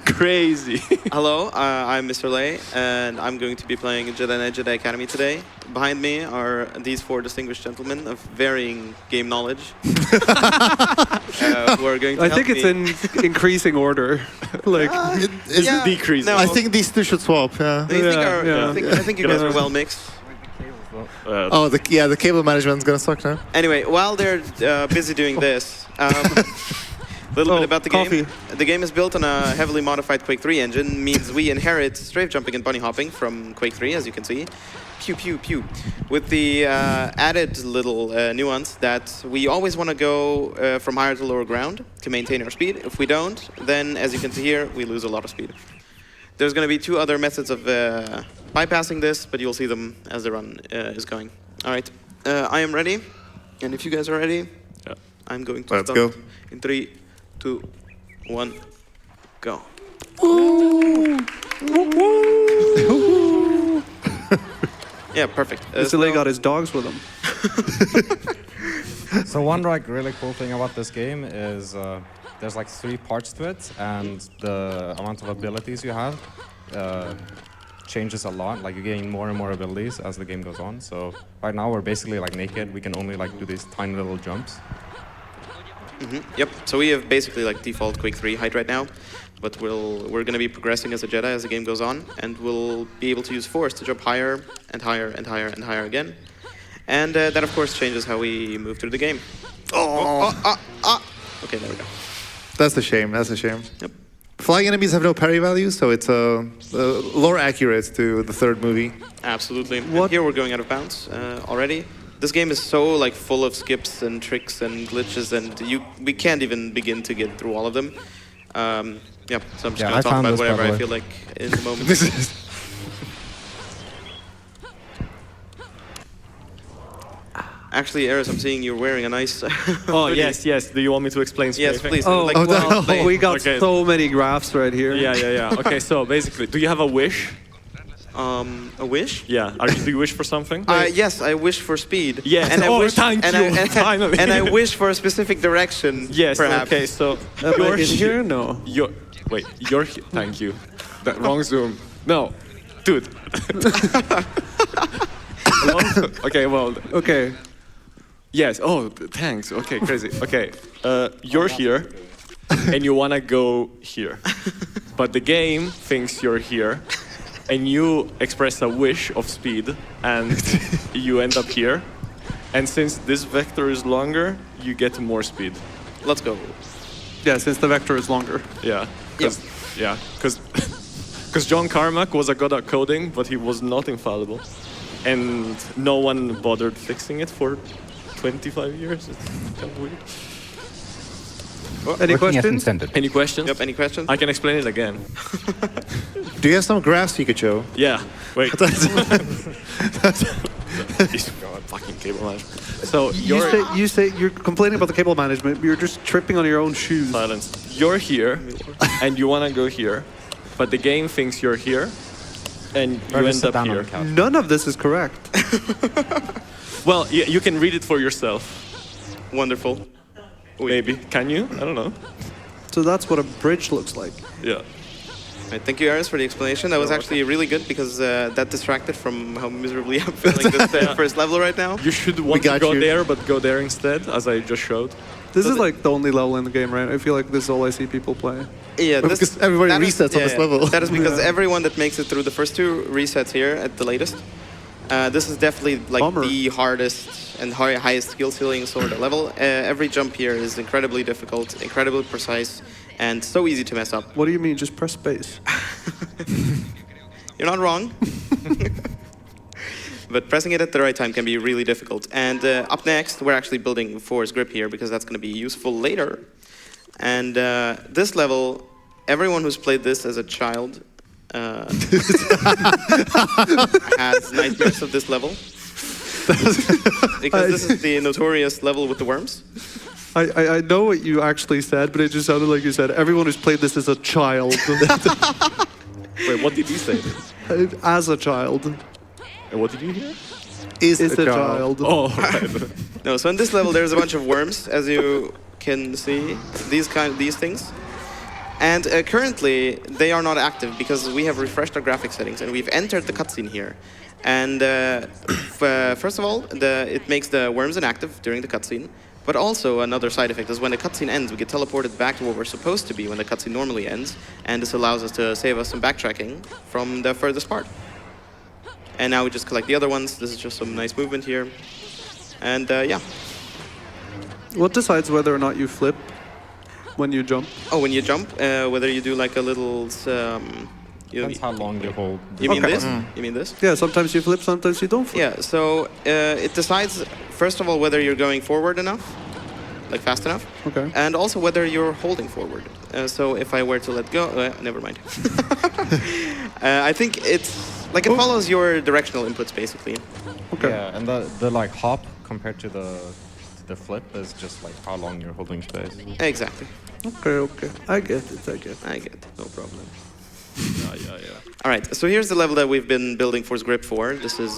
Crazy. Hello, I'm Mr. Laay, and I'm going to be playing Jedi Jedi Academy today. Behind me are these four distinguished gentlemen of varying game knowledge. Who are going to I help think it's me. in increasing order. Like, Is Yeah, it decreasing? no. I think these two should swap. Yeah. I think you guys are well mixed. Oh, the cable management's gonna suck now. Anyway, while they're busy doing this, a little bit about the coffee. game. The game is built on a heavily modified Quake 3 engine, means we inherit strafe jumping and bunny hopping from Quake 3, as you can see. Pew, pew, pew. With the added little nuance that we always want to go from higher to lower ground to maintain our speed. If we don't, then, as you can see here, we lose a lot of speed. There's going to be two other methods of bypassing this, but you'll see them as the run is going. All right, I am ready, and if you guys are ready, I'm going to Let's start go. in 3, 2, 1, go. Yeah, perfect. Mr. Laay got his dogs with him. So one like really cool thing about this game is there's like 3 parts to it, and the amount of abilities you have changes a lot. Like you gain more and more abilities as the game goes on. So right now we're basically like naked. We can only like do these tiny little jumps. Yep. So we have basically like default Quake 3 height right now, but we're going to be progressing as a Jedi as the game goes on, and we'll be able to use Force to jump higher and higher and higher and higher again. And that of course changes how we move through the game. Okay, there we go. That's a shame. That's a shame. Yep. Flying enemies have no parry value, so it's lore accurate to the third movie. Absolutely. And What- here we're going out of bounds already. This game is so like full of skips and tricks and glitches, and we can't even begin to get through all of them. Yeah, so I'm just Yeah, going I to talk found about this, by whatever the I way. feel like in the moment. This is Actually, Eris, I'm seeing you're wearing a nice. Oh, hoodie. yes. Do you want me to explain Yes, something? please. Oh, Like, well, no. we got Okay. so many graphs right here. Yeah. Okay, so basically, do you have a wish? a wish? Yeah. Do you wish for something? Yes, I wish for speed. Yes. And I Oh, wish, thank and you, I, finally. And I wish for a specific direction. Yes. perhaps. Okay. So Am I you're in here? No. You're here. Thank you. That wrong zoom. No, dude. Okay. Well. Okay. Yes. Oh, thanks. Okay. Crazy. Okay. You're here, and you wanna go here, but the game thinks you're here, and you express a wish of speed, and you end up here. And since this vector is longer, you get more speed. Let's go. Yeah, since the vector is longer. Yeah. Yep. Because John Carmack was a god at coding, but he was not infallible, and no one bothered fixing it for 25 years. It's kind of weird. Any Working as questions? intended. Any questions? Yep. Any questions? I can explain it again. Do you have some graphs you could show? Yeah. Wait. Fucking cable management. So You say you're complaining about the cable management, but you're just tripping on your own shoes. silence. You're here, and you wanna go here, but the game thinks you're here, and you end up here. None of this is correct. Well, you can read it for yourself. Wonderful. Maybe. Can you? I don't know. So that's what a bridge looks like. Yeah. Right, thank you, Eris, for the explanation. That was actually really good because that distracted from how miserably I'm feeling this first level right now. You should want to got go you. there, but go there instead, as I just showed. This is like the only level in the game, right? I feel like this is all I see people play. Yeah, Because everybody that is- resets on this level. That is because Yeah. everyone that makes it through the first 2 resets here at the latest. This is definitely like Bummer. the hardest and highest skill ceiling sort of level. Every jump here is incredibly difficult, incredibly precise, and so easy to mess up. What do you mean? Just press space. You're not wrong. But pressing it at the right time can be really difficult. And up next, we're actually building Force Grip here because that's going to be useful later. And this level, everyone who's played this as a child has nightmares of this level. Because this is the notorious level with the worms. I know what you actually said, but it just sounded like you said everyone who's played this as a child. Wait, what did you say? As a child. And what did you hear? Is Is a child. Oh, right. No, so in this level, there's a bunch of worms, as you can see these things. And currently, they are not active because we have refreshed our graphic settings and we've entered the cutscene here. And first of all, it makes the worms inactive during the cutscene. But also another side effect is when the cutscene ends, we get teleported back to where we're supposed to be when the cutscene normally ends. And this allows us to save us some backtracking from the furthest part. And now we just collect the other ones. This is just some nice movement here. And yeah. What decides whether or not you flip when you jump? Oh, when you jump, whether you do like a little... Depends how long you hold. You mean Okay. this? You mean this? Yeah, sometimes you flip, sometimes you don't flip. Yeah, so it decides, first of all, whether you're going forward enough, like fast enough, Okay. and also whether you're holding forward. So if I were to let go, never mind. I think it's, like it follows your directional inputs, basically. Okay. Yeah, and the like hop compared to the flip is just like how long you're holding space. Exactly. Okay. I get it. I get it, no problem. Yeah. All right, so here's the level that we've been building Force Grip for. This is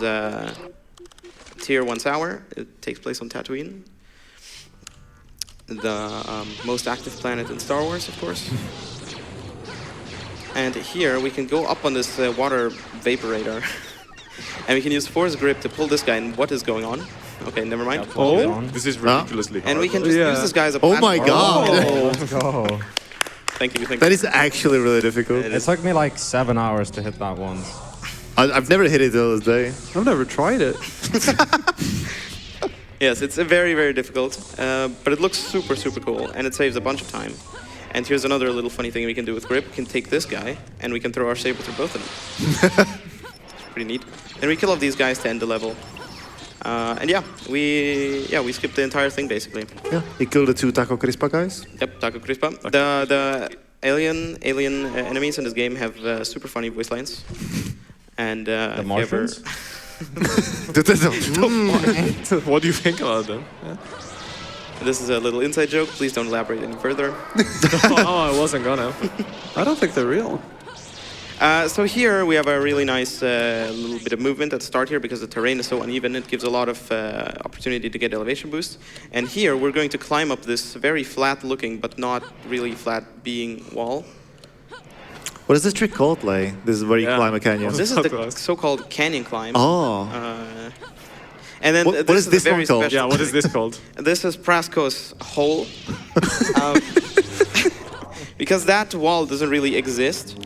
Tier 1 Sour. It takes place on Tatooine. The most active planet in Star Wars, of course. And here we can go up on this water vaporator. And we can use Force Grip to pull this guy. And what is going on? Okay, never mind. This is ridiculously hard. And we can just use this guy as a Oh my platform. god! Oh, let's go. Thank you. That is actually really difficult. It took me like 7 hours to hit that once. I've never hit it till this day. I've never tried it. Yes, it's very, very difficult, but it looks super, super cool, and it saves a bunch of time. And here's another little funny thing we can do with Grip. We can take this guy, and we can throw our saber through both of them. It's pretty neat. And we kill off these guys to end the level. And yeah, we skipped the entire thing, basically. Yeah, he killed the 2 Taco Crispa guys. Yep, Taco Crispa. The alien enemies in this game have super funny voice lines. And The Martians? What do you think about them? This is a little inside joke. Please don't elaborate any further. Oh, I wasn't gonna. I don't think they're real. So here we have a really nice little bit of movement at the start here because the terrain is so uneven. It gives a lot of opportunity to get elevation boost. And here we're going to climb up this very flat looking but not really flat being wall. What is this trick called, Laay? This is where you Yeah. climb a canyon. This is the so-called canyon climb. Oh. And then What this is this a very one called? special Yeah, what is this called? This is Prasko's hole. Because that wall doesn't really exist.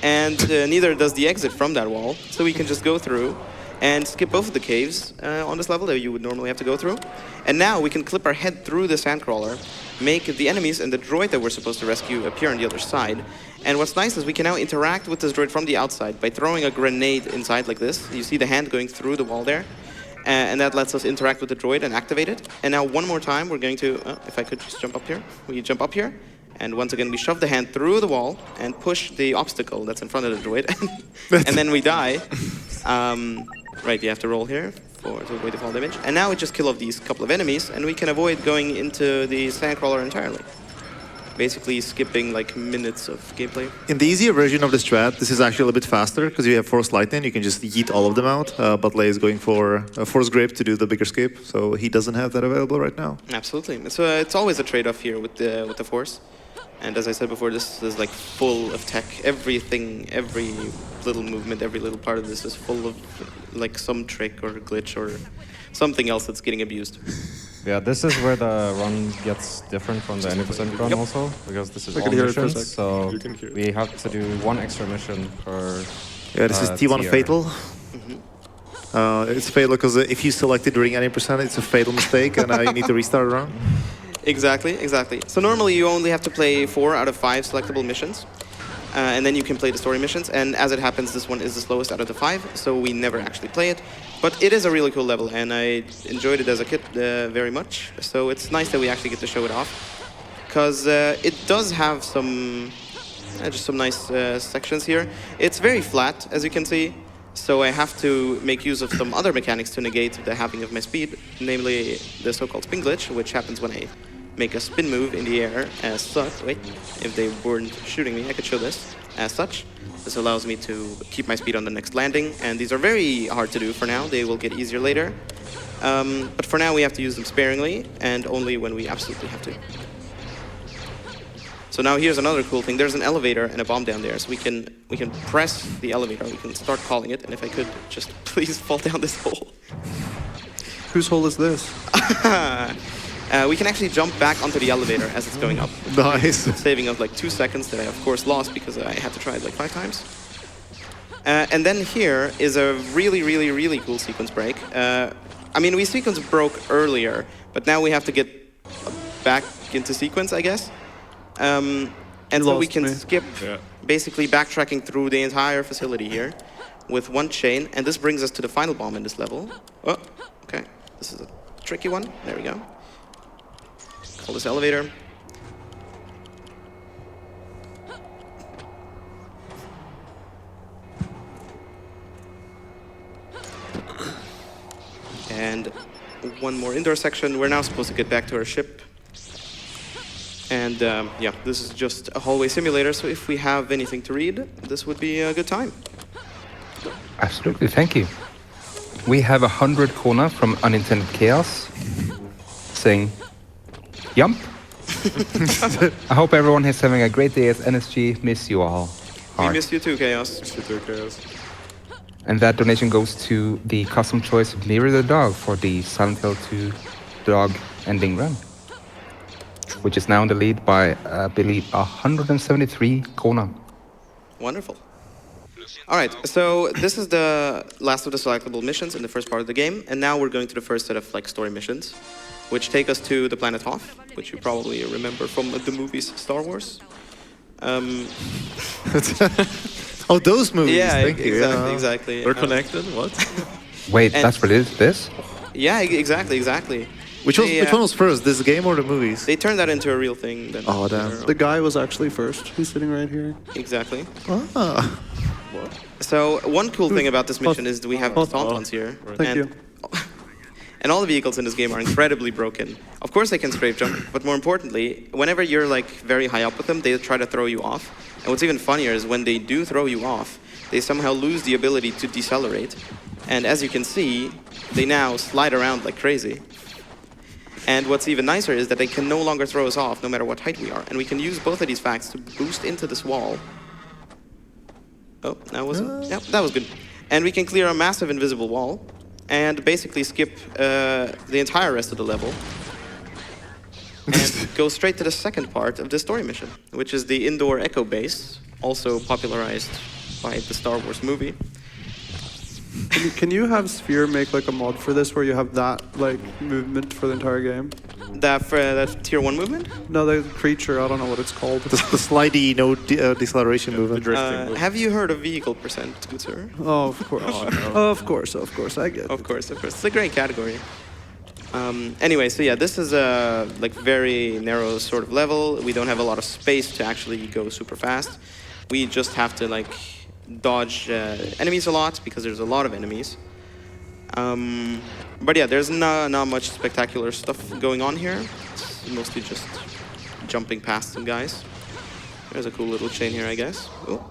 And neither does the exit from that wall. So we can just go through and skip both of the caves on this level that you would normally have to go through. And now we can clip our head through the sandcrawler, make the enemies and the droid that we're supposed to rescue appear on the other side. And what's nice is we can now interact with this droid from the outside by throwing a grenade inside like this. You see the hand going through the wall there. And that lets us interact with the droid and activate it. And now one more time, we're going to, if I could just jump up here. We jump up here. And once again, we shove the hand through the wall and push the obstacle that's in front of the droid. And then we die. Right, you have to roll here to avoid the fall damage. And now we just kill off these couple of enemies, and we can avoid going into the sandcrawler entirely. Basically skipping like minutes of gameplay. In the easier version of the strat, this is actually a little bit faster because you have Force Lightning. You can just yeet all of them out. But Laay is going for Force Grip to do the bigger skip, so he doesn't have that available right now. Absolutely. It's always a trade-off here with the Force. And as I said before, this is like full of tech. Everything, every little movement, every little part of this is full of like some trick or glitch or something else that's getting abused. Yeah, this is where the run gets different from the 90% run also, because this is I all can hear it for a missions, sec. so You can hear it. we have to do 1 extra mission per Yeah, this is T1 tier. Fatal. It's fatal because if you select it during any percent, it's a fatal mistake, and you need to restart a run. Exactly. So normally you only have to play 4 out of 5 selectable missions. And then you can play the story missions. And as it happens, this one is the slowest out of the 5, so we never actually play it. But it is a really cool level, and I enjoyed it as a kid very much. So it's nice that we actually get to show it off. Because it does have some, just some nice sections here. It's very flat, as you can see. So I have to make use of some other mechanics to negate the halving of my speed, namely the so-called spin glitch, which happens when I make a spin move in the air as such. Wait, if they weren't shooting me, I could show this as such. This allows me to keep my speed on the next landing, and these are very hard to do for now. They will get easier later. But for now, we have to use them sparingly, and only when we absolutely have to. So now here's another cool thing. There's an elevator and a bomb down there, so we can press the elevator. We can start calling it, and if I could just please fall down this hole. Whose hole is this? We can actually jump back onto the elevator as it's going up. Nice. Saving us like 2 seconds that I of course lost because I had to try it like 5 times. And then here is a really, really, really cool sequence break. I mean, we sequence broke earlier, but now we have to get back into sequence, I guess. And so we can skip basically backtracking through the entire facility here with one chain. And this brings us to the final bomb in this level. Oh, okay. This is a tricky one. There we go. Call this elevator. And one more indoor section. We're now supposed to get back to our ship. And yeah, this is just a hallway simulator, so if we have anything to read, this would be a good time. Absolutely, thank you. We have 100 krona from Unintended Chaos saying, "Yump." I hope everyone is having a great day at NSG. Miss you all. We miss you too, Chaos. Miss you too, Chaos. And that donation goes to the custom choice of Mirror the Dog for the Silent Hill 2 dog ending run, which is now in the lead by, I believe, 173 krona. Wonderful. All right, so this is the last of the selectable missions in the first part of the game, and now we're going to the first set of like story missions, which take us to the planet Hoth, which you probably remember from the movies Star Wars. Oh, those movies. Yeah, Thank you. exactly, Yeah. exactly. We're connected. What? Wait, And- that's related to this? Yeah, exactly. Which one was first, this game or the movies? They turned that into a real thing. Then Oh, damn. The guy was actually first. He's sitting right here. Exactly. Ah. So one cool thing about this mission is that we have the Stablaunch here. Thank you. And all the vehicles in this game are incredibly broken. Of course they can strafe jump, but more importantly, whenever you're like very high up with them, they try to throw you off. And what's even funnier is when they do throw you off, they somehow lose the ability to decelerate. And as you can see, they now slide around like crazy. And what's even nicer is that they can no longer throw us off no matter what height we are. And we can use both of these facts to boost into this wall. Oh, that wasn't. Yeah, that was good. And we can clear a massive invisible wall and basically skip the entire rest of the level and go straight to the second part of the story mission, which is the indoor echo base, also popularized by the Star Wars movie. Can you have Sphere make like a mod for this where you have that like movement for the entire game? That tier 1 movement? No, the creature, I don't know what it's called. The slidey, no deceleration movement. Have you heard of vehicle percent, good sir? Oh, of course. Of course, I get it. Of course. It's a great category. Anyway, so yeah, this is a like very narrow sort of level. We don't have a lot of space to actually go super fast. We just have to like dodge enemies a lot because there's a lot of enemies. But yeah, there's not much spectacular stuff going on here. It's mostly just jumping past some guys. There's a cool little chain here, I guess. Oh,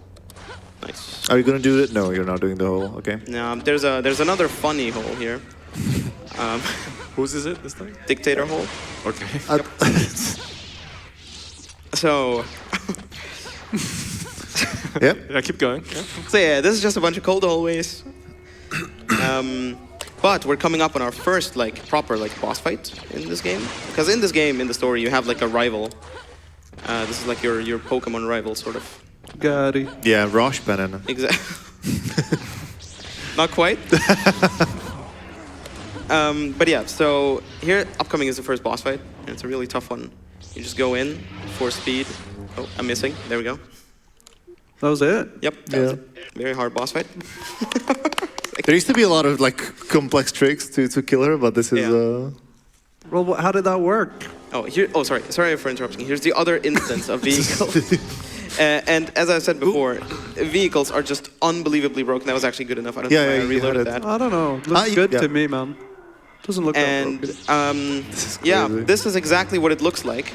nice. Are you gonna do it? No, you're not doing the whole. Okay. Now there's another funny hole here. Whose is it this time? Dictator hole. Okay. So. Yep. Yeah, keep going. Yeah. So yeah, this is just a bunch of cold hallways. But we're coming up on our first like proper like boss fight in this game. Because in this game, in the story, you have like a rival. This is like your Pokemon rival, sort of. Gary. Yeah, Rosh Bannon. Exactly. Not quite. But yeah, so here, upcoming is the first boss fight. And it's a really tough one. You just go in, force speed. Oh, I'm missing. There we go. That was it? Yep. That was it. Very hard boss fight. There used to be a lot of like complex tricks to kill her, but this is. Yeah. Well, how did that work? Oh, here. Oh, sorry for interrupting. Here's the other instance of vehicles. And as I said before, vehicles are just unbelievably broken. That was actually good enough. I don't know why I reloaded that. I don't know. Looks good to me, man. Doesn't look that And broken. yeah, this is exactly what it looks like.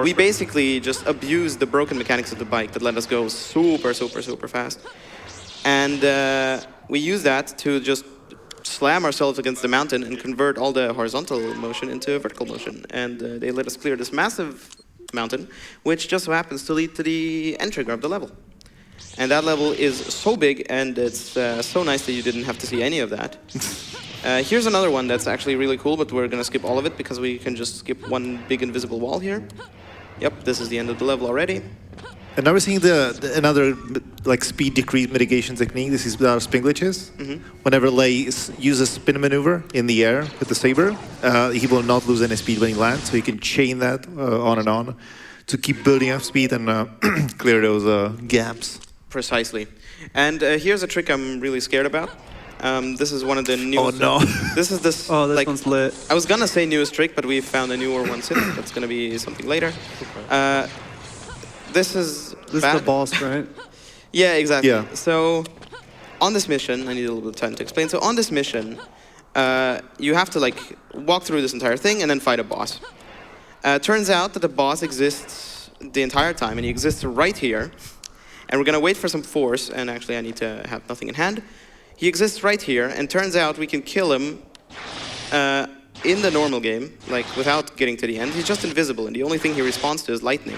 We basically just abused the broken mechanics of the bike that let us go super fast. And we use that to just slam ourselves against the mountain and convert all the horizontal motion into vertical motion. And they let us clear this massive mountain, which just so happens to lead to the end trigger of the level. And that level is so big, and it's so nice that you didn't have to see any of that. Here's another one that's actually really cool, but we're going to skip all of it because we can just skip one big invisible wall here. Yep, this is the end of the level already. And now we're seeing another like speed decrease mitigation technique. This is spin glitches. Whenever Laay uses spin maneuver in the air with the saber, he will not lose any speed when he lands. So you can chain that on and on to keep building up speed and clear those gaps. Precisely. And here's a trick I'm really scared about. This is one of the newest. Oh no! This is this. Oh, this like, one's lit. I was gonna say newest trick, but we found a newer one since. That's gonna be something later. This is the boss, right? Yeah, exactly. Yeah. So on this mission, I need a little bit of time to explain. So on this mission, you have to like walk through this entire thing and then fight a boss. Turns out that the boss exists the entire time, and he exists right here. And we're gonna wait for some force, and actually I need to have nothing in hand. He exists right here, and turns out we can kill him in the normal game, like without getting to the end. He's just invisible, and the only thing he responds to is lightning.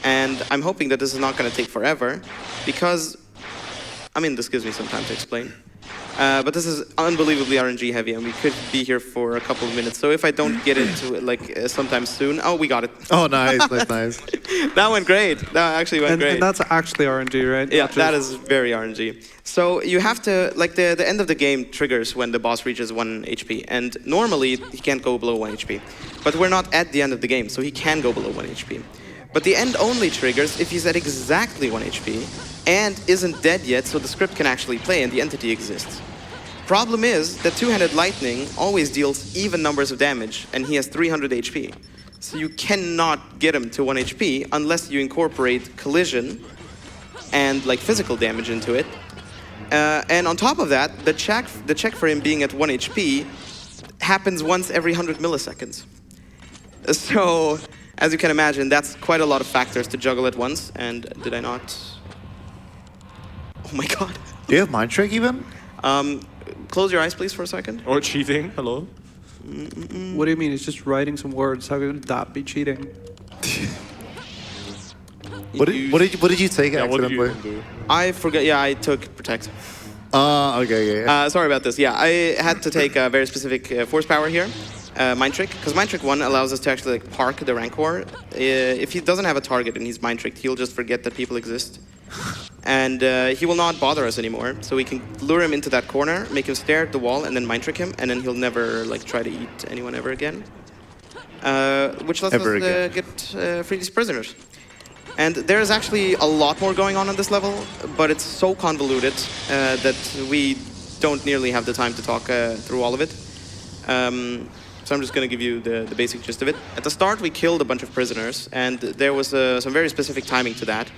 And I'm hoping that this is not going to take forever, because, I mean, this gives me some time to explain. But this is unbelievably RNG heavy, and we could be here for a couple of minutes. So if I don't get into it like sometime soon, oh, we got it. Oh, nice, that's nice. That went great. That actually went great. And that's actually RNG, right? Yeah, that is very RNG. So you have to, like the end of the game triggers when the boss reaches 1 HP. And normally he can't go below 1 HP. But we're not at the end of the game, so he can go below 1 HP. But the end only triggers if he's at exactly 1 HP and isn't dead yet, so the script can actually play and the entity exists. Problem is that two-handed lightning always deals even numbers of damage, and he has 300 HP. So you cannot get him to 1 HP unless you incorporate collision and like physical damage into it. And on top of that, the check for him being at 1 HP happens once every 100 milliseconds. So, as you can imagine, that's quite a lot of factors to juggle at once. And did I not? Oh my god. Do you have mind trick even? Close your eyes, please, for a second. Or cheating? Hello? What do you mean? It's just writing some words. How could that be cheating? What did you take Yeah, what did you accidentally? do? I forgot. Yeah, I took protect. Okay. Sorry about this. Yeah, I had to take a very specific force power here. Mind trick, because mind trick 1 allows us to actually like park the rancor. If he doesn't have a target and he's mind tricked, he'll just forget that people exist. And he will not bother us anymore. So we can lure him into that corner, make him stare at the wall, and then mind trick him, and then he'll never like try to eat anyone ever again. Which lets us get free these prisoners. And there's actually a lot more going on this level, but it's so convoluted that we don't nearly have the time to talk through all of it. So I'm just going to give you the basic gist of it. At the start, we killed a bunch of prisoners, and there was some very specific timing to that.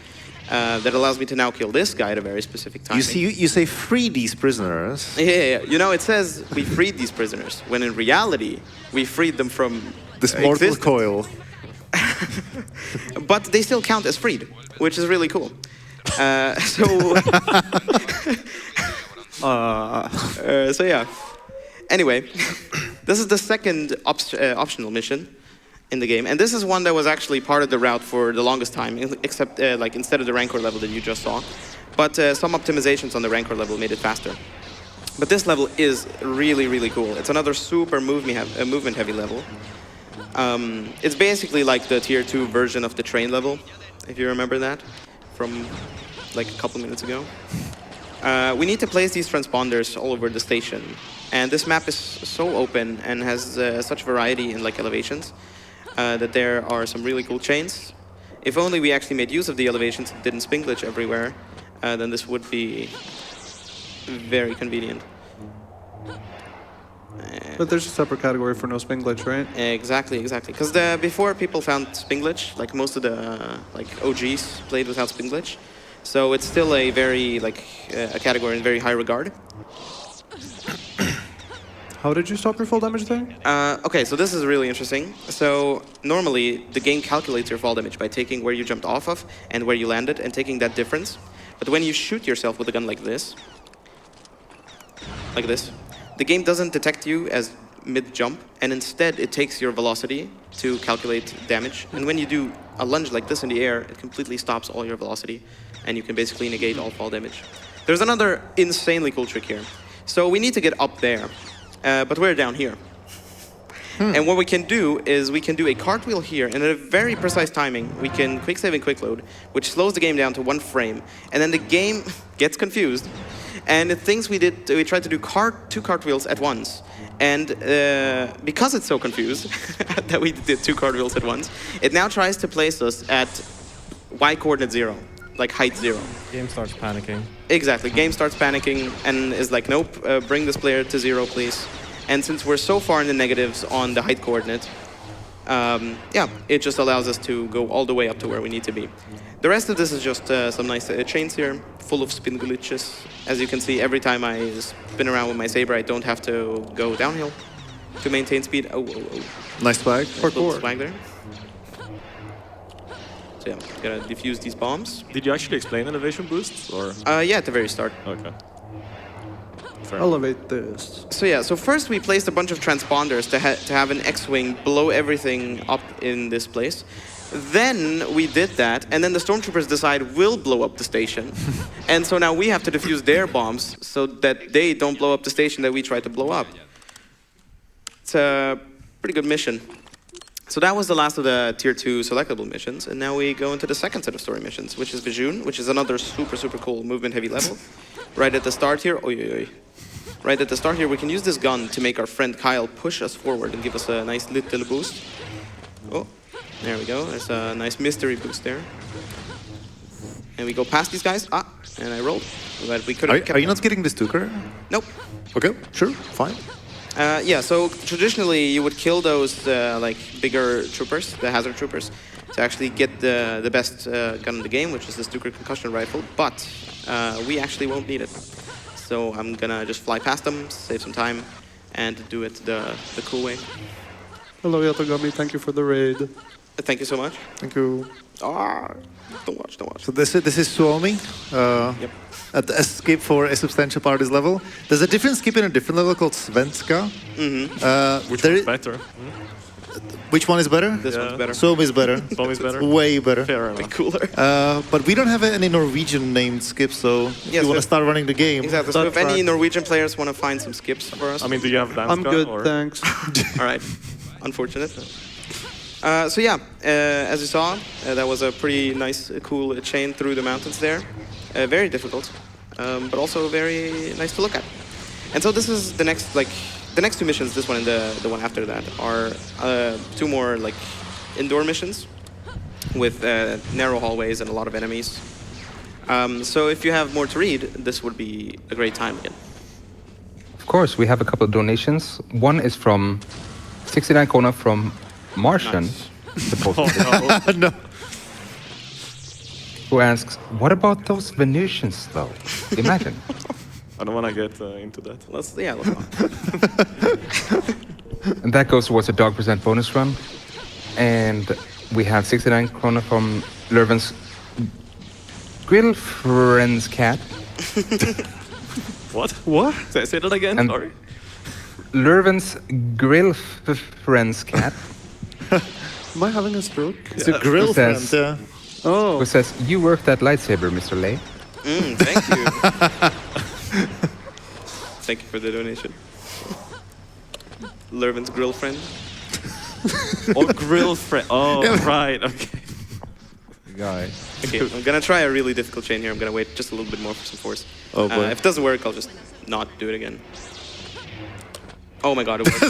That allows me to now kill this guy at a very specific timing. You say free these prisoners. Yeah. You know, it says we freed these prisoners, when in reality, we freed them from This mortal coil. But they still count as freed, which is really cool. So yeah. Anyway, this is the second optional mission in the game, and this is one that was actually part of the route for the longest time, except like instead of the rancor level that you just saw. But some optimizations on the rancor level made it faster. But this level is really, really cool. It's another super movement-heavy level. It's basically like the tier 2 version of the train level, if you remember that from like a couple minutes ago. We need to place these transponders all over the station, and this map is so open and has such variety in like elevations that there are some really cool chains. If only we actually made use of the elevations and didn't spin glitch everywhere, then this would be very convenient. But there's a separate category for no spin glitch, right? Exactly. Because before people found spin glitch, like most of the like OGs played without spin glitch, so it's still a very like a category in very high regard. How did you stop your full damage thing? Okay, so this is really interesting. So normally the game calculates your fall damage by taking where you jumped off of and where you landed and taking that difference. But when you shoot yourself with a gun like this, the game doesn't detect you as mid-jump, and instead it takes your velocity to calculate damage. And when you do a lunge like this in the air, it completely stops all your velocity, and you can basically negate all fall damage. There's another insanely cool trick here. So we need to get up there, but we're down here. And what we can do is we can do a cartwheel here, and at a very precise timing, we can quick save and quick load, which slows the game down to 1 frame, and then the game gets confused, and it thinks we tried to do 2 cartwheels at once. And because it's so confused that we did 2 cartwheels at once, it now tries to place us at y coordinate 0, like height 0. Game starts panicking. Exactly, game starts panicking and is like, nope, bring this player to 0, please. And since we're so far in the negatives on the height coordinate, yeah, it just allows us to go all the way up to where we need to be. The rest of this is just some nice chains here, full of spin glitches. As you can see, every time I spin around with my saber, I don't have to go downhill to maintain speed. Oh, oh, oh. Nice swag. Little swag there. So yeah, gotta defuse these bombs. Did you actually explain elevation boosts, or? Yeah, at the very start. Okay. Elevate this. So yeah, so first we placed a bunch of transponders to have an X-Wing blow everything up in this place. Then we did that, and then the stormtroopers decide we'll blow up the station. And so now we have to defuse their bombs so that they don't blow up the station that we tried to blow up. It's a pretty good mission. So that was the last of the Tier 2 selectable missions, and now we go into the second set of story missions, which is Vijun, which is another super, super cool movement-heavy level. Right at the start here, right at the start here, we can use this gun to make our friend Kyle push us forward and give us a nice little boost. Oh, there we go. There's a nice mystery boost there. And we go past these guys. Ah, and I rolled. But we could have Are you not getting the Stuker? Nope. Okay, sure, fine. Yeah, so traditionally you would kill those like bigger troopers, the hazard troopers, to actually get the best gun in the game, which is the Stuker concussion rifle. But we actually won't need it. So I'm gonna just fly past them, save some time, and do it the cool way. Hello, Yatogami. Thank you for the raid. Thank you so much. Thank you. Ah, don't watch. So this is Suomi. Yep. At the skip for a substantial part of this level. There's a different skip in a different level called Svenska. Which one's better? Which one is better? This one's better. Suomi is better. Suomi is better? Way better. Fair Way enough. cooler. But we don't have any Norwegian named skips, so if you want to start running the game. Exactly. So if any Norwegian players want to find some skips for us, I mean, do you have Danska? I'm good, or? thanks. all right. Unfortunate. So yeah, as you saw, that was a pretty nice, cool chain through the mountains there. Very difficult, but also very nice to look at. And so this is the next, the next 2 missions, this one and the one after that, are 2 more indoor missions with narrow hallways and a lot of enemies. So if you have more to read, this would be a great time again. Of course, we have a couple of donations. One is from 69 Kona from Martian, supposedly, No. who asks, what about those Venusians, though? Imagine. I don't want to get into that. Let's not. And that goes towards a dog % bonus run. And we have 69 krona from Lurven's girlfriend's cat. What? What? Say that again, And- sorry. Lurven's girlfriend's cat, Am I having a stroke? It's a grill friend, says- yeah. Oh, who says, you work that lightsaber, Mr. Laay. Thank you. Thank you for the donation. Lurven's girlfriend. Oh, grill friend. Oh, right. Okay. Guy. Okay, I'm gonna try a really difficult chain here. I'm gonna wait just a little bit more for some force. Oh, boy. If it doesn't work, I'll just not do it again. Oh my god, it worked.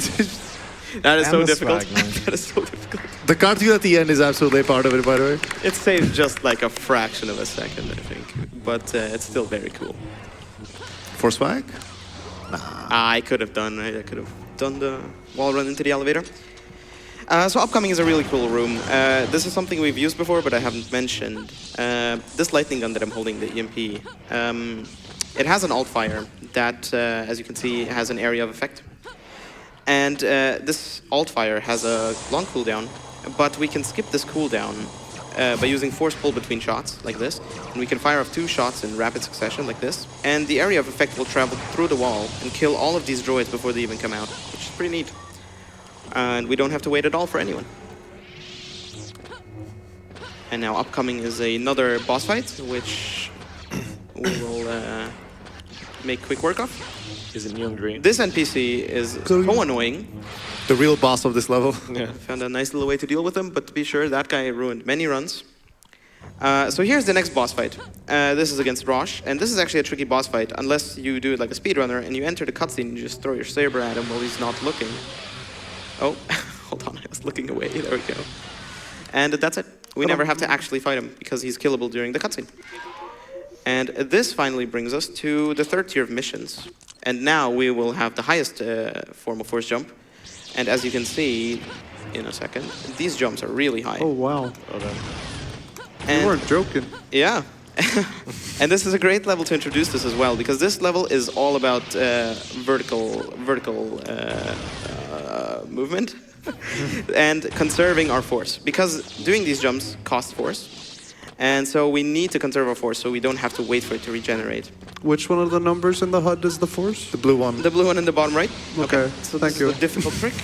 That is And so the difficult. swag, man. That is so difficult. The cartwheel at the end is absolutely part of it, by the way. It saves just like a fraction of a second, I think. But it's still very cool. For swag? I could have done, right? I could have done the wall run into the elevator. So upcoming is a really cool room. This is something we've used before, but I haven't mentioned. This lightning gun that I'm holding, the EMP, it has an alt fire that, as you can see, has an area of effect. And this alt fire has a long cooldown, but we can skip this cooldown by using force pull between shots, like this. And we can fire off 2 shots in rapid succession, like this. And the area of effect will travel through the wall and kill all of these droids before they even come out, which is pretty neat. And we don't have to wait at all for anyone. And now upcoming is another boss fight, which we will make quick work of. Is it neon green? This NPC is so annoying. The real boss of this level. Yeah. Found a nice little way to deal with him, but to be sure, that guy ruined many runs. So here's the next boss fight. This is against Rosh, and this is actually a tricky boss fight, unless you do it like a speedrunner, and you enter the cutscene and you just throw your saber at him while he's not looking. Oh, hold on, I was looking away, there we go. And that's it. We never have to actually fight him, because he's killable during the cutscene. And this finally brings us to the 3rd tier of missions. And now we will have the highest form of force jump. And as you can see in a second, these jumps are really high. Oh, wow. Okay. And You weren't joking. yeah. And this is a great level to introduce this as well, because this level is all about vertical movement and conserving our force. Because doing these jumps costs force. And so we need to conserve our force so we don't have to wait for it to regenerate. Which one of the numbers in the HUD is the force? The blue one. The blue one in the bottom right. Okay, So thank this you. is a difficult trick.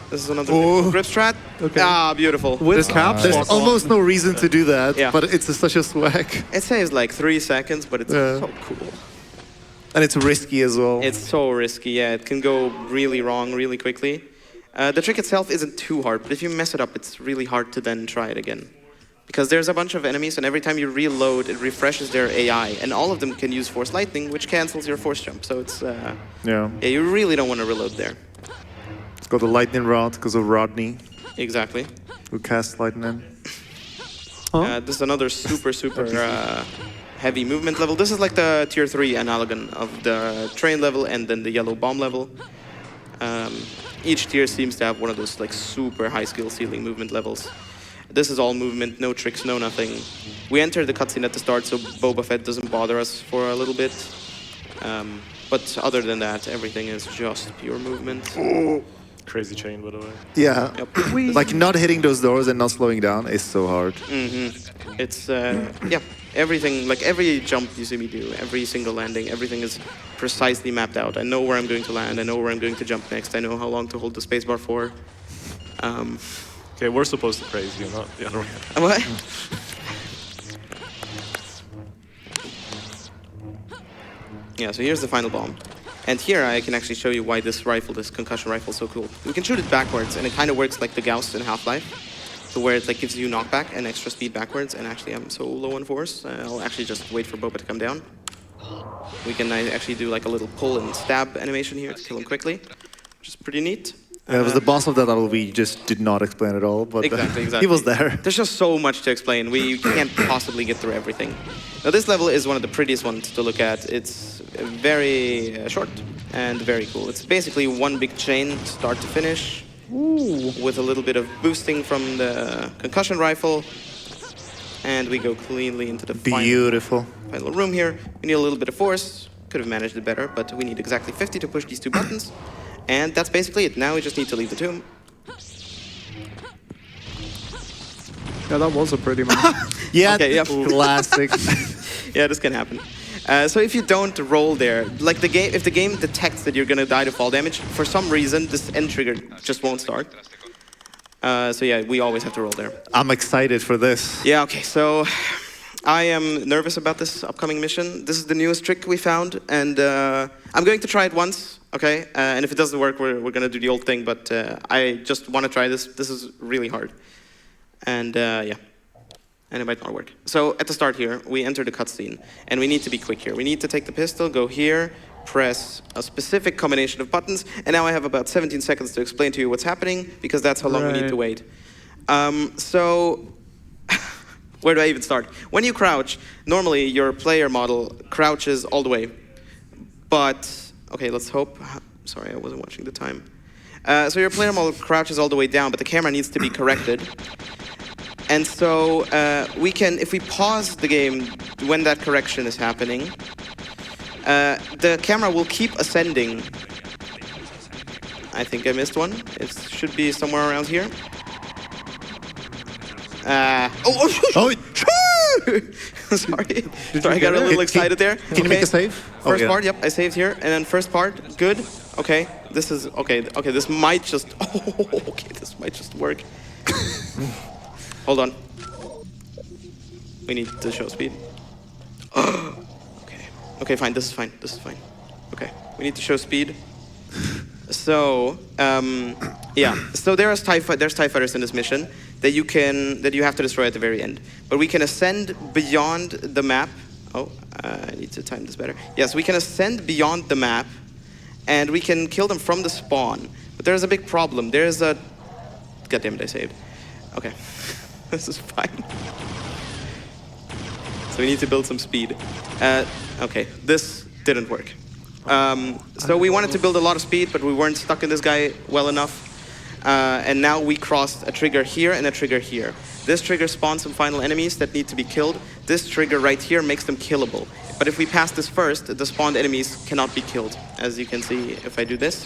This is another difficult grip strat. Okay. Ah, beautiful. With caps? There's almost no reason to do that, Yeah. but it's such a swag. It saves like 3 seconds, but it's Yeah. so cool. And it's risky as well. It's so risky, yeah. It can go really wrong really quickly. The trick itself isn't too hard, but if you mess it up, it's really hard to then try it again. Because there's a bunch of enemies, and every time you reload, it refreshes their AI, and all of them can use Force Lightning, which cancels your force jump. So it's, Yeah. yeah, you really don't want to reload there. It's got the lightning rod because of Rodney, Exactly. who casts lightning. This is another super heavy movement level. This is like the tier 3 analogon of the train level and then the yellow bomb level. Each tier seems to have one of those like super high skill ceiling movement levels. This is all movement, no tricks, no nothing. We enter the cutscene at the start, so Boba Fett doesn't bother us for a little bit. But other than that, everything is just pure movement. Crazy chain, by the way. Yeah. Yep. Like not hitting those doors and not slowing down is so hard. It's, yeah, everything, like every jump you see me do, every single landing, everything is precisely mapped out. I know where I'm going to land, I know where I'm going to jump next, I know how long to hold the spacebar for. Okay, we're supposed to praise you, not the other way. What? Yeah, so here's the final bomb. And here I can actually show you why this rifle, this concussion rifle, is so cool. We can shoot it backwards, and it kind of works like the Gauss in Half-Life, so where it like gives you knockback and extra speed backwards. And actually, I'm so low on force, I'll actually just wait for Boba to come down. We can actually do like a little pull and stab animation here to kill him quickly, which is pretty neat. Yeah, it was the boss of that level we just did not explain at all, but Exactly. he was there. There's just so much to explain. We can't possibly get through everything. Now, this level is one of the prettiest ones to look at. It's very short and very cool. It's basically one big chain, start to finish, with a little bit of boosting from the concussion rifle. And we go cleanly into the Beautiful. final room here. We need a little bit of force. Could have managed it better, but we need exactly 50 to push these 2 buttons. And that's basically it. Now we just need to leave the tomb. Yeah, that was a pretty man. Yeah, Okay, yep. classic. Yeah, this can happen. So if you don't roll there, like the game, if the game detects that you're gonna die to fall damage, for some reason this end trigger just won't start. So yeah, we always have to roll there. I'm excited for this. Yeah, okay, so I am nervous about this upcoming mission. This is the newest trick we found, and I'm going to try it once, okay? And if it doesn't work, we're gonna do the old thing, but I just wanna try this. This is really hard. And yeah, and it might not work. So at the start here, we enter the cutscene, and we need to be quick here. We need to take the pistol, go here, press a specific combination of buttons, and now I have about 17 seconds to explain to you what's happening, because that's how long we need to wait. So, where do I even start? When you crouch, normally your player model crouches all the way. But, okay, let's hope. Sorry, I wasn't watching the time. So your player model crouches all the way down, but the camera needs to be corrected. And so we can, if we pause the game when that correction is happening, the camera will keep ascending. I think I missed one. It should be somewhere around here. Oh, Sorry. Sorry, I got a little excited there. Can you make a save? First part, yep, I saved here. And then first part, good. Okay, this is, okay, this might just, okay, this might just work. Hold on. We need to show speed. Okay, fine, this is fine, Okay, we need to show speed. So, yeah, so there's TIE fighters in this mission that you have to destroy at the very end. But we can ascend beyond the map. Oh, I need to time this better. Yes, we can ascend beyond the map, and we can kill them from the spawn. But there's a big problem. There's a... God damn it, I saved. Okay, this is fine. So we need to build some speed. Okay, this didn't work. So we wanted to build a lot of speed, but we weren't stuck in this guy well enough. And now we crossed a trigger here and a trigger here. This trigger spawns some final enemies that need to be killed. This trigger right here makes them killable. But if we pass this first, the spawned enemies cannot be killed, as you can see if I do this.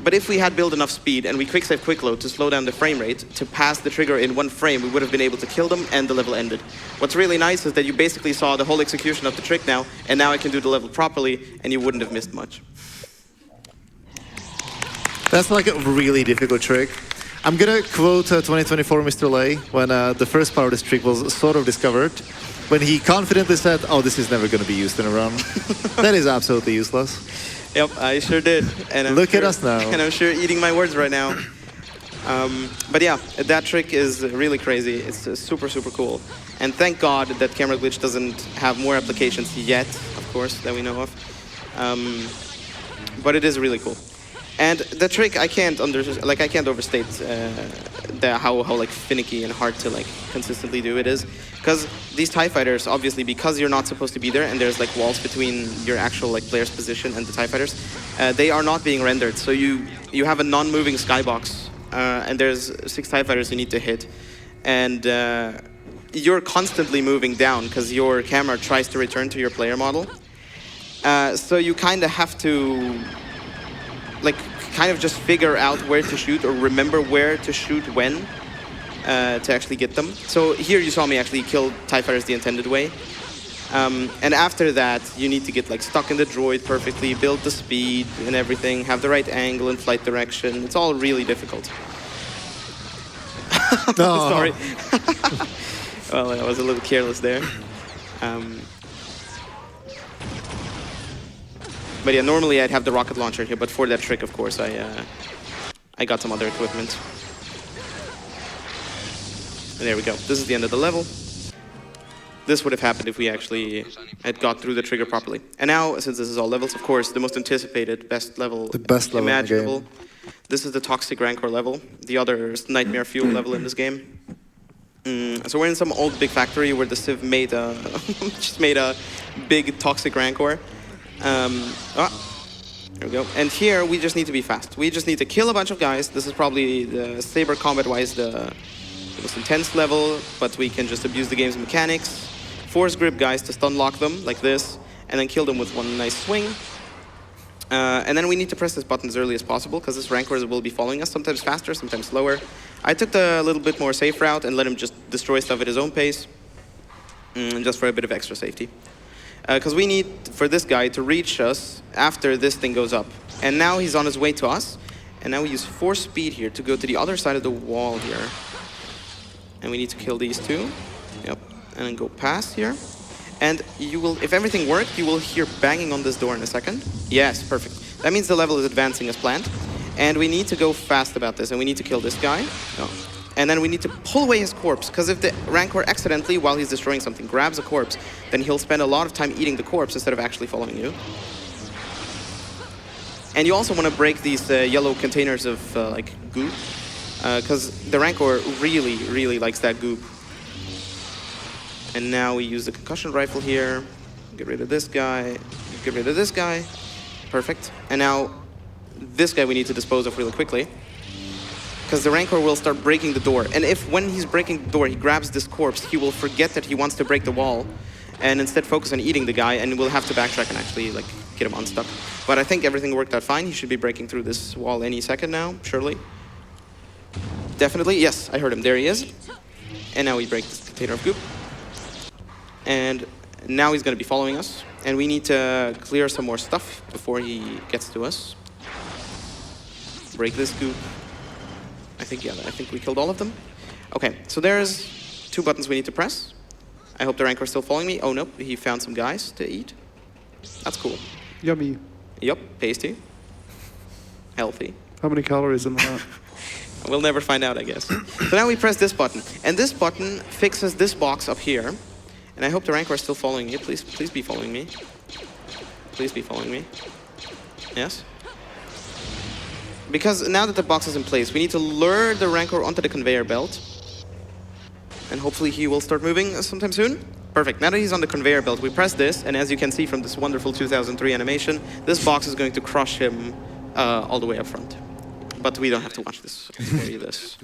But if we had built enough speed and we quick save quick load to slow down the frame rate to pass the trigger in 1 frame, we would have been able to kill them and the level ended. What's really nice is that you basically saw the whole execution of the trick now, and now I can do the level properly and you wouldn't have missed much. That's like a really difficult trick. I'm gonna quote 2024 Mr. Laay when the first part of this trick was sort of discovered, when he confidently said, "Oh, this is never gonna be used in a run." That is absolutely useless. Yep, I sure did. And Look at us now. And I'm sure eating my words right now. But yeah, that trick is really crazy. It's super, super cool. And thank God that camera glitch doesn't have more applications yet, of course, that we know of. But it is really cool. And the trick I can't overstate how like finicky and hard to like consistently do it is, because these TIE fighters, obviously, because you're not supposed to be there and there's like walls between your actual like player's position and the TIE fighters, they are not being rendered. So you have a non-moving skybox, and there's 6 TIE fighters you need to hit, and you're constantly moving down because your camera tries to return to your player model. So you kind of have to kind of just figure out where to shoot or remember where to shoot when to actually get them. So here you saw me actually kill TIE fighters the intended way. And after that, you need to get like stuck in the droid perfectly, build the speed and everything, have the right angle and flight direction. It's all really difficult. No. Sorry. Well, I was a little careless there. But yeah, normally I'd have the rocket launcher here, but for that trick, of course, I got some other equipment. And there we go. This is the end of the level. This would have happened if we actually had got through the trigger properly. And now, since this is all levels, of course, the most anticipated, best level imaginable. This is the Toxic Rancor level. The other is Nightmare Fuel level in this game. So we're in some old big factory where the Civ made just made a big Toxic Rancor. There we go. And here we just need to be fast. We just need to kill a bunch of guys. This is probably the saber combat-wise the most intense level, but we can just abuse the game's mechanics. Force grip guys to stun lock them like this, and then kill them with one nice swing. And then we need to press this button as early as possible because this Rancor will be following us, sometimes faster, sometimes slower. I took the little bit more safe route and let him just destroy stuff at his own pace, just for a bit of extra safety. Because we need for this guy to reach us after this thing goes up. And now he's on his way to us. And now we use force speed here to go to the other side of the wall here. And we need to kill these 2. Yep. And then go past here. And you will, if everything worked, you will hear banging on this door in a second. Yes, perfect. That means the level is advancing as planned. And we need to go fast about this. And we need to kill this guy. Oh. And then we need to pull away his corpse, because if the Rancor accidentally, while he's destroying something, grabs a corpse, then he'll spend a lot of time eating the corpse instead of actually following you. And you also want to break these yellow containers of like goop, because the Rancor really, really likes that goop. And now we use the concussion rifle here. Get rid of this guy. Get rid of this guy. Perfect. And now this guy we need to dispose of really quickly, because the Rancor will start breaking the door. And if when he's breaking the door, he grabs this corpse, he will forget that he wants to break the wall and instead focus on eating the guy, and we'll have to backtrack and actually like get him unstuck. But I think everything worked out fine. He should be breaking through this wall any second now, surely. Definitely. Yes, I heard him. There he is. And now we break this container of goop. And now he's going to be following us. And we need to clear some more stuff before he gets to us. Break this goop. I think we killed all of them. Okay, so there's 2 buttons we need to press. I hope the ranker is still following me. Oh, no, he found some guys to eat. That's cool. Yummy. Yup, tasty. Healthy. How many calories in that? We'll never find out, I guess. So now we press this button. And this button fixes this box up here. And I hope the ranker is still following me. Please be following me. Please be following me. Yes? Because now that the box is in place, we need to lure the rancor onto the conveyor belt. And hopefully he will start moving sometime soon. Perfect. Now that he's on the conveyor belt, we press this. And as you can see from this wonderful 2003 animation, this box is going to crush him all the way up front. But we don't have to watch this. I'll spare you this.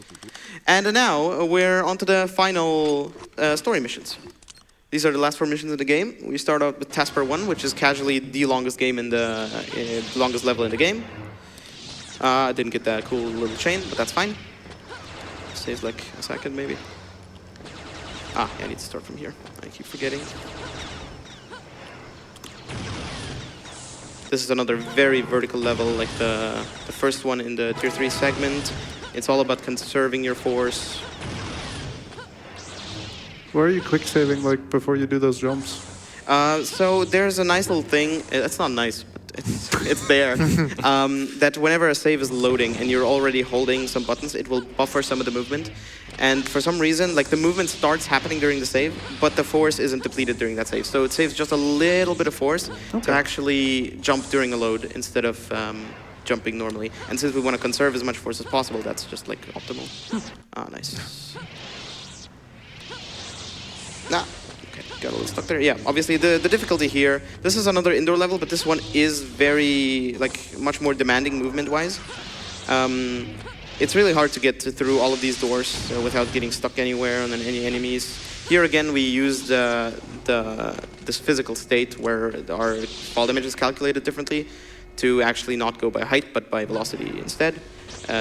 And now we're on to the final story missions. These are the last 4 missions in the game. We start out with Tasper 1, which is casually the longest game in the longest level in the game. I didn't get that cool little chain, but that's fine. Saves like a second, maybe. Yeah, I need to start from here. I keep forgetting. This is another very vertical level, like the first one in the Tier 3 segment. It's all about conserving your force. Where are you quick saving like before you do those jumps? So there's a nice little thing. It's not nice, but it's there. That whenever a save is loading and you're already holding some buttons, it will buffer some of the movement. And for some reason, like the movement starts happening during the save, but the force isn't depleted during that save. So it saves just a little bit of force to actually jump during a load instead of jumping normally. And since we want to conserve as much force as possible, that's just like optimal. Nice. Okay, got a little stuck there. Yeah, obviously the difficulty here, this is another indoor level, but this one is very, like, much more demanding movement-wise. It's really hard to get through all of these doors without getting stuck anywhere and then any enemies. Here again, we used this physical state where our fall damage is calculated differently to actually not go by height, but by velocity instead,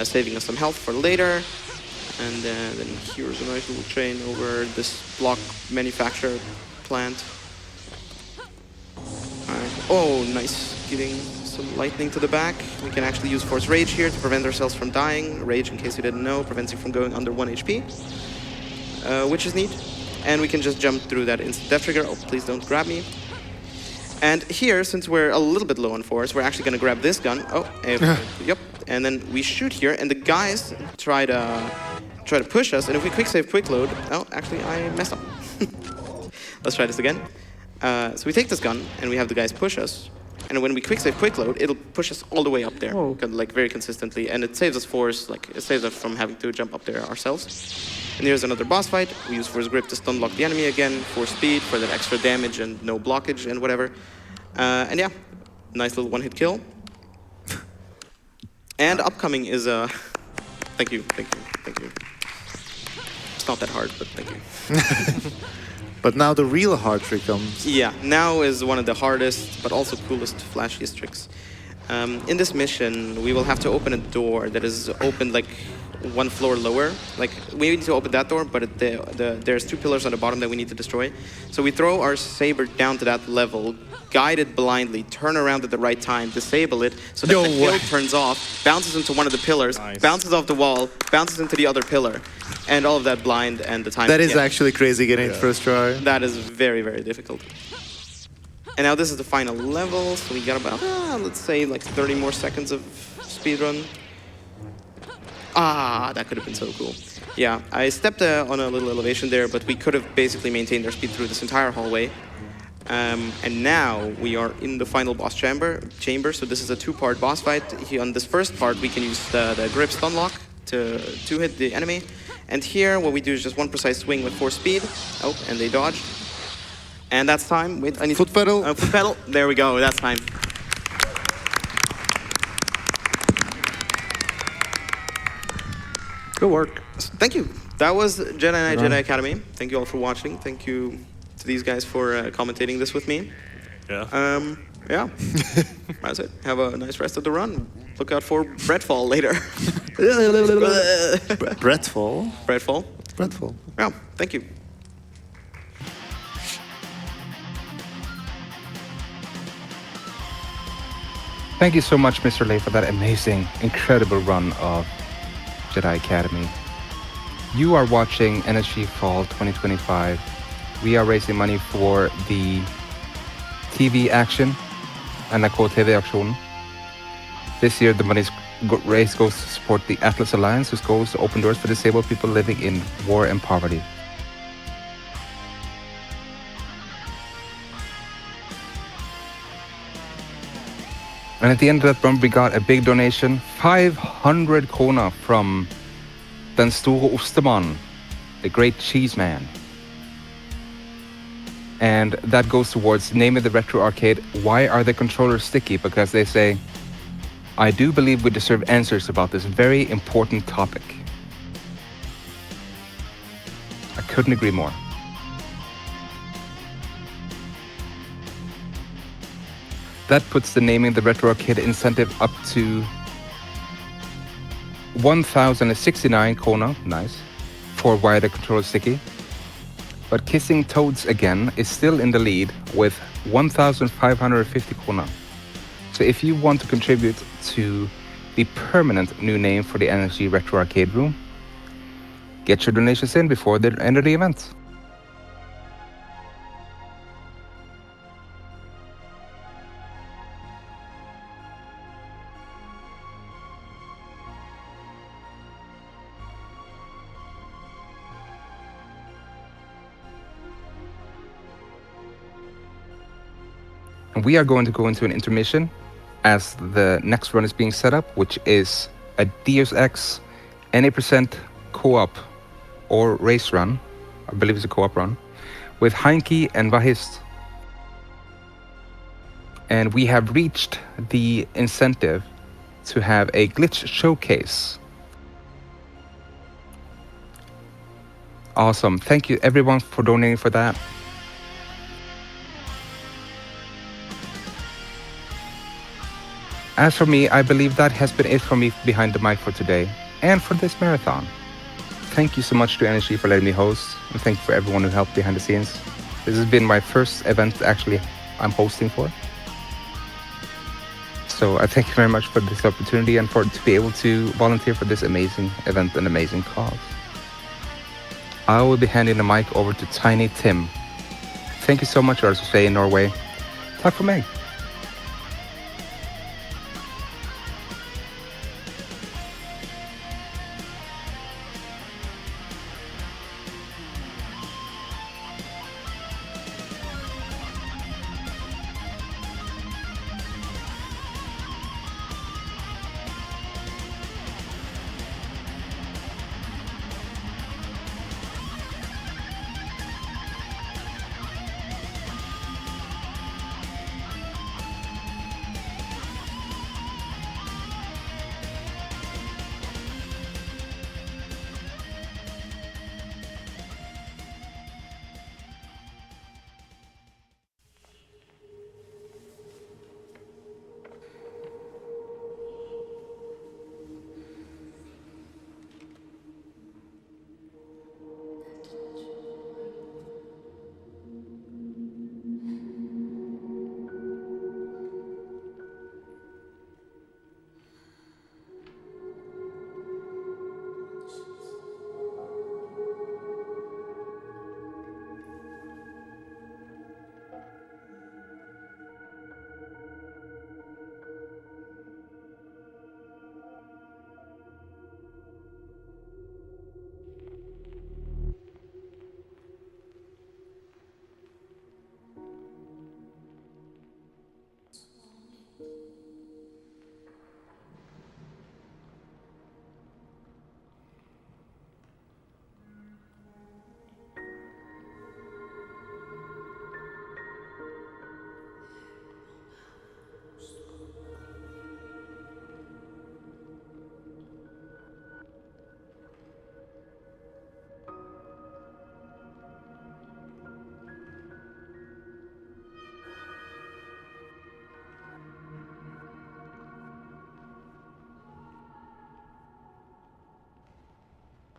saving us some health for later. And then here's a nice little train over this block manufacture plant. Alright. Oh, nice. Getting some lightning to the back. We can actually use Force Rage here to prevent ourselves from dying. Rage, in case you didn't know, prevents you from going under 1 HP, which is neat. And we can just jump through that instant death trigger. Oh, please don't grab me. And here, since we're a little bit low on force, we're actually going to grab this gun. Oh, yep. And then we shoot here, and the guys try to push us. And if we quick save, quick load. Oh, actually, I messed up. Let's try this again. So we take this gun, and we have the guys push us. And when we quick save, quick load, it'll push us all the way up there, like very consistently. And it saves us force, like it saves us from having to jump up there ourselves. And here's another boss fight. We use Force Grip to stun lock the enemy again, for speed, for that extra damage and no blockage and whatever. And yeah, nice little one-hit kill. And upcoming is thank you. It's not that hard, but thank you. But now the real hard trick comes. Yeah, now is one of the hardest, but also coolest, flashiest tricks. In this mission, we will have to open a door that is opened like 1 floor lower. Like, we need to open that door, but there's 2 pillars on the bottom that we need to destroy. So we throw our saber down to that level, guide it blindly, turn around at the right time, disable it, so that the kill turns off, bounces into one of the pillars, bounces off the wall, bounces into the other pillar. And all of that blind and the time. That is actually crazy getting it first try. That is very, very difficult. And now this is the final level, so we got about, let's say, like 30 more seconds of speedrun. That could have been so cool. Yeah, I stepped on a little elevation there, but we could have basically maintained our speed through this entire hallway. And now we are in the final boss chamber. So this is a 2-part boss fight. Here on this first part, we can use the grip stun lock to hit the enemy. And here, what we do is just 1 precise swing with 4 speed. Oh, and they dodged. And that's time. Wait, I need foot pedal. Foot pedal. There we go. That's time. Good work. Thank you. That was Jedi Knight Jedi Academy. Thank you all for watching. Thank you to these guys for commentating this with me. Yeah. Yeah. That's it. Have a nice rest of the run. look out for Breadfall later. Breadfall. Breadfall. Breadfall. Yeah, thank you. Thank you so much, Mr. Laay, for that amazing, incredible run of Jedi Academy. You are watching NSG Fall 2025. We are raising money for the TV action, NRK TV-aksjonen. This year, the money raised goes to support the Atlas Alliance, whose goal is to open doors for disabled people living in war and poverty. And at the end of that run, we got a big donation, 500 krona from Den Store Ostemann, the great cheese man. And that goes towards naming the retro arcade, why are the controllers sticky? Because they say, I do believe we deserve answers about this very important topic. I couldn't agree more. That puts the naming the retro arcade incentive up to 1,069 krona, nice, for why the controller sticky. But Kissing Toads again is still in the lead with 1,550 krona. So if you want to contribute to the permanent new name for the NSG Retro Arcade Room, get your donations in before the end of the event. And we are going to go into an intermission as the next run is being set up, which is a Deus Ex any percent co-op or race run. I believe it's a co-op run with Heinke and Vahist. And we have reached the incentive to have a glitch showcase. Awesome. Thank you everyone for donating for that. As for me, I believe that has been it for me behind the mic for today and for this marathon. Thank you so much to NSG for letting me host, and thank you for everyone who helped behind the scenes. This has been my first event actually I'm hosting for. So I thank you very much for this opportunity and for to be able to volunteer for this amazing event and amazing cause. I will be handing the mic over to Tiny Tim. Thank you so much, as I say in Norway. Tack for mig.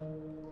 Bye.